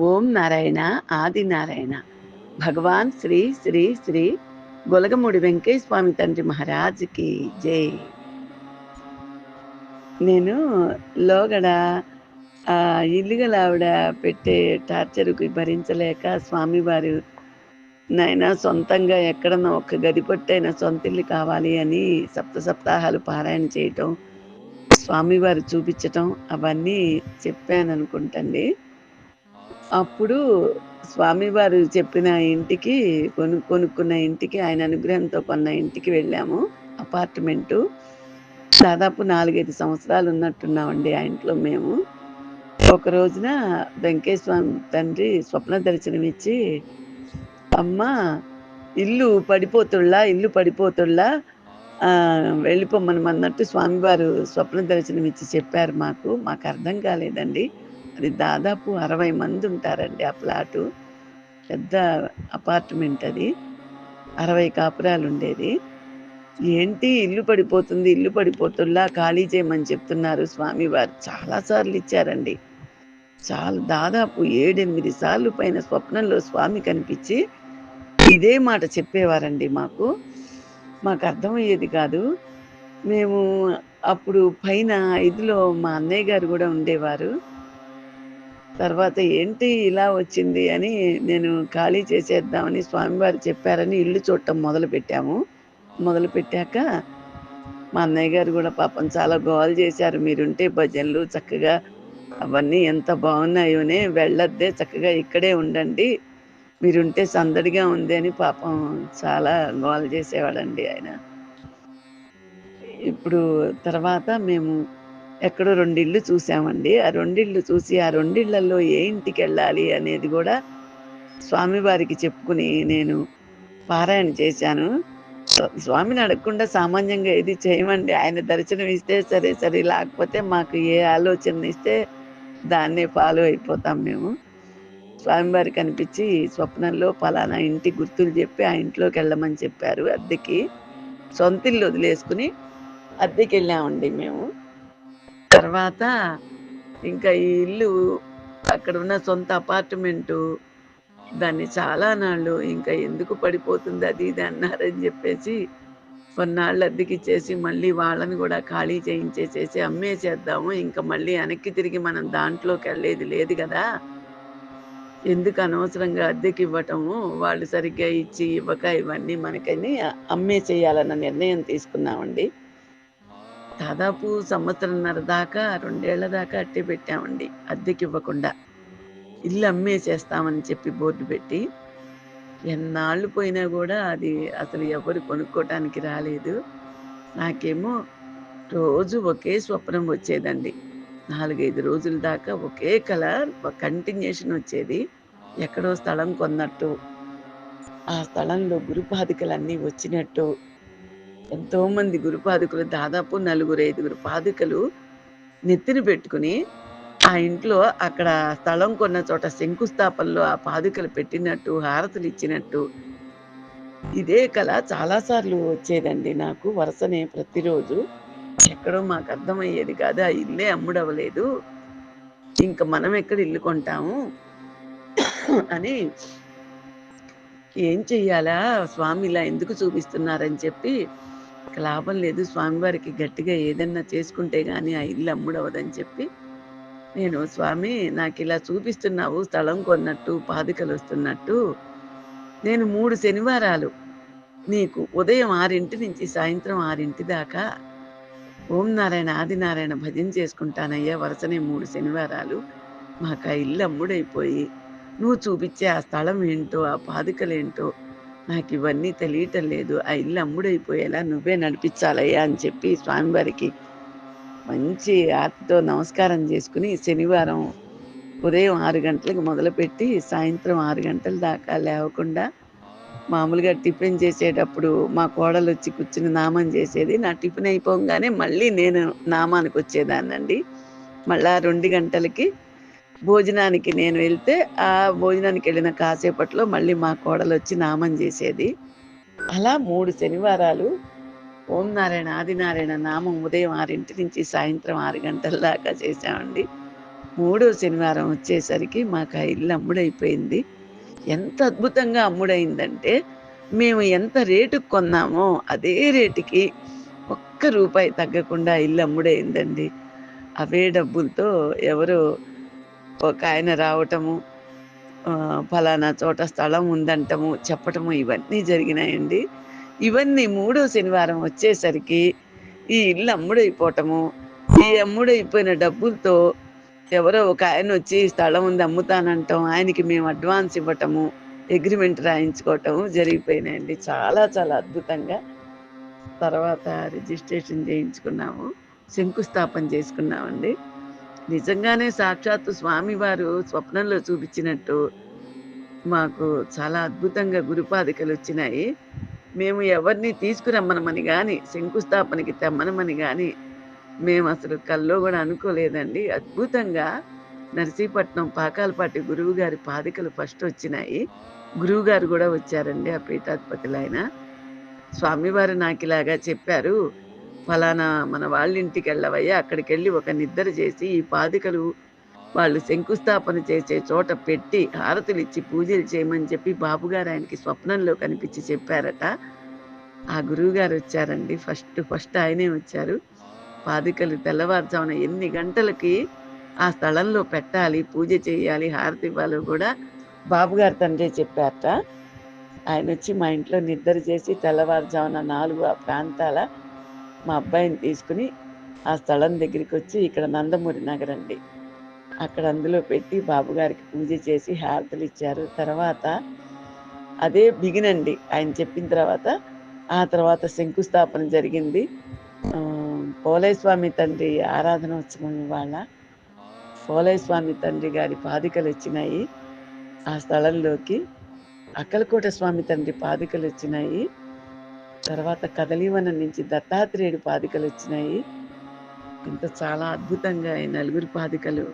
ఓం నారాయణ ఆది నారాయణ భగవాన్ శ్రీ శ్రీ శ్రీ గొలగముడి వెంకయ్య స్వామి తండ్రి మహారాజుకి జై. నేను లోగడ ఇల్లుగల ఆవిడ పెట్టే టార్చర్కి భరించలేక స్వామివారు నాయన సొంతంగా ఎక్కడన్నా ఒక గది పట్టైనా సొంత ఇల్లు కావాలి అని సప్తాహాలు పారాయణ చేయటం, స్వామివారు చూపించటం అవన్నీ చెప్పాను అనుకుంటండి. అప్పుడు స్వామివారు చెప్పిన ఇంటికి కొనుక్కున్న ఇంటికి ఆయన అనుగ్రహంతో కొన్న ఇంటికి వెళ్ళాము. అపార్ట్మెంటు దాదాపు 4-5 సంవత్సరాలు ఉన్నట్టున్నామండి ఆ ఇంట్లో మేము. ఒక రోజున వెంకటేశ్వర స్వామి తండ్రి స్వప్న దర్శనం ఇచ్చి, అమ్మా ఇల్లు పడిపోతుళ్ళా వెళ్ళిపోమ్మనమన్నట్టు స్వామివారు స్వప్న దర్శనం ఇచ్చి చెప్పారు మాకు. మాకు అర్థం కాలేదండి. అది దాదాపు 60 మంది ఉంటారండి ఆ ప్లాటు. పెద్ద అపార్ట్మెంట్ అది. 60 కాపురాలు ఉండేది. ఏంటి ఇల్లు పడిపోతుల్లా ఖాళీ చేయమని చెప్తున్నారు స్వామివారు. చాలా సార్లు ఇచ్చారండి. దాదాపు 7-8 సార్లు పైన స్వప్నంలో స్వామి కనిపించి ఇదే మాట చెప్పేవారండి మాకు. మాకు అర్థమయ్యేది కాదు. మేము అప్పుడు పైన 5లో మా అన్నయ్య గారు కూడా ఉండేవారు. తర్వాత ఏంటి ఇలా వచ్చింది అని నేను ఖాళీ చేసేద్దామని స్వామివారు చెప్పారని ఇల్లు చూడటం మొదలుపెట్టాము. మొదలుపెట్టాక మా అన్నయ్య గారు కూడా పాపం చాలా గోల చేశారు. మీరుంటే భజనలు చక్కగా అవన్నీ ఎంత బాగున్నాయోనే, వెళ్ళొద్దే చక్కగా ఇక్కడే ఉండండి, మీరుంటే సందడిగా ఉంది అని పాపం చాలా గోల చేసేవాడండి ఆయన. ఇప్పుడు తర్వాత మేము ఎక్కడో 2 ఇళ్ళు చూసామండి. ఆ 2 ఇళ్ళు చూసి ఆ 2 ఇళ్లల్లో ఏ ఇంటికెళ్ళాలి అనేది గూడా స్వామివారికి చెప్పుకుని నేను పారాయణ చేశాను. స్వామిని అడగకుండా సామాన్యంగా ఏది చేయమండి. ఆయన దర్శనం ఇస్తే సరే, లేకపోతే మాకు ఏ ఆలోచన ఇస్తే దాన్నే ఫాలో అయిపోతాం మేము. స్వామివారు కనిపించి స్వప్నంలో పలానా ఇంటి గుర్తులు చెప్పి ఆ ఇంట్లోకెళ్ళమని చెప్పారు అద్దెకి. సొంతిల్లు వదిలేసుకుని అద్దెకెళ్ళామండి మేము. తర్వాత ఇంకా ఈ ఇల్లు అక్కడ ఉన్న సొంత అపార్ట్మెంటు దాన్ని చాలా నాళ్ళు ఇంకా ఎందుకు పడిపోతుంది అది ఇది అన్నారని చెప్పేసి కొన్నాళ్ళు అద్దెకిచ్చేసి మళ్ళీ వాళ్ళని కూడా ఖాళీ చేయించేసేసి అమ్మేసేద్దాము. ఇంకా మళ్ళీ వెనక్కి తిరిగి మనం దాంట్లోకి వెళ్ళేది లేదు కదా, ఎందుకు అనవసరంగా అద్దెకి ఇవ్వటము, వాళ్ళు సరిగ్గా ఇచ్చి ఇవ్వక ఇవన్నీ మనకని అమ్మేసేయాలన్న నిర్ణయం తీసుకున్నామండి. దాదాపు సంవత్సరంన్నర దాకా 2 ఏళ్ల దాకా అట్టే పెట్టామండి అద్దెకివ్వకుండా. ఇల్లు అమ్మేసేస్తామని చెప్పి బోర్డు పెట్టి. ఎన్నాళ్ళు పోయినా గూడా అది అసలు ఎవరు కొనుక్కోటానికి రాలేదు. నాకేమో రోజు ఒకే స్వప్నం వచ్చేదండి. 4, 5 రోజుల దాకా ఒకే కల కంటిన్యూషన్ వచ్చేది. ఎక్కడో స్థలం కొన్నట్టు, ఆ స్థలంలో గురుపాదుకలన్నీ వచ్చినట్టు, ఎంతోమంది గురుపాదుకులు దాదాపు 4, 5 పాదుకలు నెత్తిన పెట్టుకుని ఆ ఇంట్లో అక్కడ స్థలం కొన్న చోట శంకుస్థాపనలో ఆ పాదుకలు పెట్టినట్టు, హారతులు ఇచ్చినట్టు ఇదే కల చాలా సార్లు వచ్చేదండి నాకు వరుసనే ప్రతిరోజు. ఎక్కడో మాకు అర్థమయ్యేది కాదు. ఆ ఇల్లే అమ్ముడవ్వలేదు, ఇంక మనం ఎక్కడ ఇల్లు కొంటాము అని ఏం చెయ్యాలా, స్వామి ఇలా ఎందుకు చూపిస్తున్నారని చెప్పి లాభం లేదు, స్వామివారికి గట్టిగా ఏదన్నా చేసుకుంటే గాని ఆ ఇల్లు అమ్ముడవదని చెప్పి నేను, స్వామి నాకిలా చూపిస్తున్నావు స్థలం కొన్నట్టు, పాదుకలు వస్తున్నట్టు, నేను 3 శనివారాలు నీకు ఉదయం 6 నుంచి సాయంత్రం 6 దాకా ఓం నారాయణ ఆదినారాయణ భజన చేసుకుంటానయ్యా వరుసనే 3 శనివారాలు. మాకు ఆ ఇల్లు అమ్ముడైపోయి నువ్వు చూపించే ఆ స్థలం ఏంటో, ఆ పాదుకలేంటో నాకు ఇవన్నీ తెలియటం లేదు. ఆ ఇల్లు అమ్ముడైపోయేలా నువ్వే నడిపించాలయ్యా అని చెప్పి స్వామివారికి మంచి ఆర్తితో నమస్కారం చేసుకుని శనివారం ఉదయం 6 గంటలకు మొదలుపెట్టి సాయంత్రం 6 గంటల దాకా లేవకుండా మామూలుగా టిఫిన్ చేసేటప్పుడు మా కోడలు వచ్చి కూర్చుని నామం చేసేది. నా టిఫిన్ అయిపోగానే మళ్ళీ నేను నామానికి వచ్చేదాన్నండి. మళ్ళా 2 గంటలకి భోజనానికి నేను వెళ్తే ఆ భోజనానికి వెళ్ళిన కాసేపట్లో మళ్ళీ మా కోడలు వచ్చి నామం చేసేది. అలా 3 శనివారాలు ఓం నారాయణ ఆదినారాయణ నామం ఉదయం 6 నుంచి సాయంత్రం 6 గంటల దాకా చేశామండి. మూడో శనివారం వచ్చేసరికి మాకు ఆ ఇల్లు అమ్ముడైపోయింది. ఎంత అద్భుతంగా అమ్ముడైందంటే, మేము ఎంత రేటుకి కొన్నామో అదే రేటుకి ఒక్క రూపాయి తగ్గకుండా ఇల్లు అమ్ముడైందండి. అవే డబ్బులతో ఎవరో ఒకాయన రావటము, ఫలానా చోట స్థలం ఉందంటము, చెప్పటము ఇవన్నీ జరిగినాయండి. ఇవన్నీ మూడో శనివారం వచ్చేసరికి ఈ ఇల్లు అమ్ముడైపోవటము, ఈ అమ్ముడైపోయిన డబ్బులతో ఎవరో ఒక ఆయనొచ్చి స్థలం ఉంది అమ్ముతానంటాం. ఆయనకి మేము అడ్వాన్స్ ఇవ్వటము, అగ్రిమెంట్ రాయించుకోవటము జరిగిపోయినాయండి. చాలా చాలా అద్భుతంగా. తర్వాత రిజిస్ట్రేషన్ చేయించుకున్నాము. శంకుస్థాపన చేసుకున్నామండి. నిజంగానే సాక్షాత్తు స్వామివారు స్వప్నంలో చూపించినట్టు మాకు చాలా అద్భుతంగా గురుపాదికలొచ్చినాయి. మేము ఎవరిని తీసుకురమ్మనమని గాని, శంకుస్థాపనకి తెమ్మనమని గాని మేమసలు కల్లో గూడా అనుకోలేదండి. అద్భుతంగా నర్సీపట్నం పాకాలపాటి గురువుగారి పాదికలు ఫస్టొచ్చినాయి. గురువుగారు గూడా వచ్చారండి. ఆ పీఠాధిపతులాయన. స్వామివారు నాకిలాగా చెప్పారు. "ఫలానా మన వాళ్ళింటికెళ్ళవయ్యా, అక్కడికెళ్ళి ఒక నిద్దర చేసి, ఈ పాదుకలు వాళ్ళు శంకుస్థాపన చేసే చోట పెట్టి, హారతులిచ్చి పూజలు చేయమని" చెప్పి బాబుగారు ఆయనకి స్వప్నంలో కనిపించి చెప్పారట. ఆ గురువుగారొచ్చారండి. ఫస్ట్ ఆయనే వచ్చారు. పాదుకలు తెల్లవారుజామున ఎన్ని గంటలకి ఆ స్థలంలో పెట్టాలి, పూజ చేయాలి, హారతివ్వాలో గూడా బాబుగారి తండ్రే చెప్పారట. ఆయనొచ్చి మా ఇంట్లో నిద్ర చేసి తెల్లవారుజామున 4 ఆ ప్రాంతాల మా అబ్బాయిని తీసుకుని ఆ స్థలం దగ్గరికొచ్చి, ఇక్కడ నందమూరి నగరండి. అక్కడ అందులో పెట్టి బాబుగారికి పూజ చేసి హారతులిచ్చారు. తర్వాత అదే బిగినండి. ఆయన చెప్పిన తర్వాత, ఆ తర్వాత శంకుస్థాపన జరిగింది. పోలయ్య స్వామి తండ్రి ఆరాధనోత్సవం ఇవాళ. పోలయ్య స్వామి తండ్రి గారి పాదుకలొచ్చినాయి ఆ స్థలంలోకి. అక్కలకోట స్వామి తండ్రి పాదుకలొచ్చినాయి. తర్వాత కదలీవనం నుంచి దత్తాత్రేయుడి పాదుకలొచ్చినాయి. ఇంత చాలా అద్భుతంగా ఈ నలుగురి పాదుకలు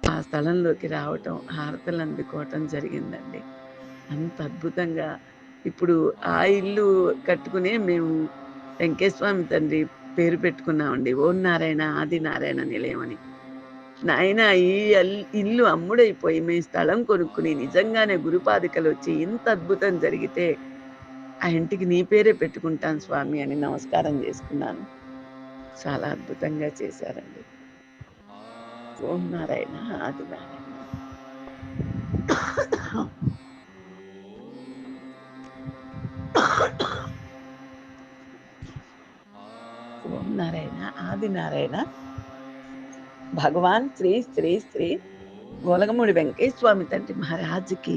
ఆ స్థలంలోకి రావటం, హారతలు అందుకోవటం జరిగిందండి. అంత అద్భుతంగా ఇప్పుడు ఆ ఇల్లు కట్టుకునే మేము వెంకటేశ్వమి తండ్రి పేరు పెట్టుకున్నామండి. ఓం నారాయణ ఆది నారాయణ నిలయం అని. నాయనా ఈ ఇల్లు అమ్ముడైపోయి మేము స్థలం కొనుక్కుని నిజంగానే గురుపాదికలొచ్చి ఇంత అద్భుతం జరిగితే ఆ ఇంటికి నీ పేరే పెట్టుకుంటాను స్వామి అని నమస్కారం చేసుకున్నాను. చాలా అద్భుతంగా చేశారండి. ఓం నారాయణ ఆది నారాయణ. ఓం నారాయణ ఆది నారాయణ. భగవాన్ శ్రీ శ్రీ శ్రీ గోలగమూడి వెంకటేశ్వమి తండ్రి మహారాజుకి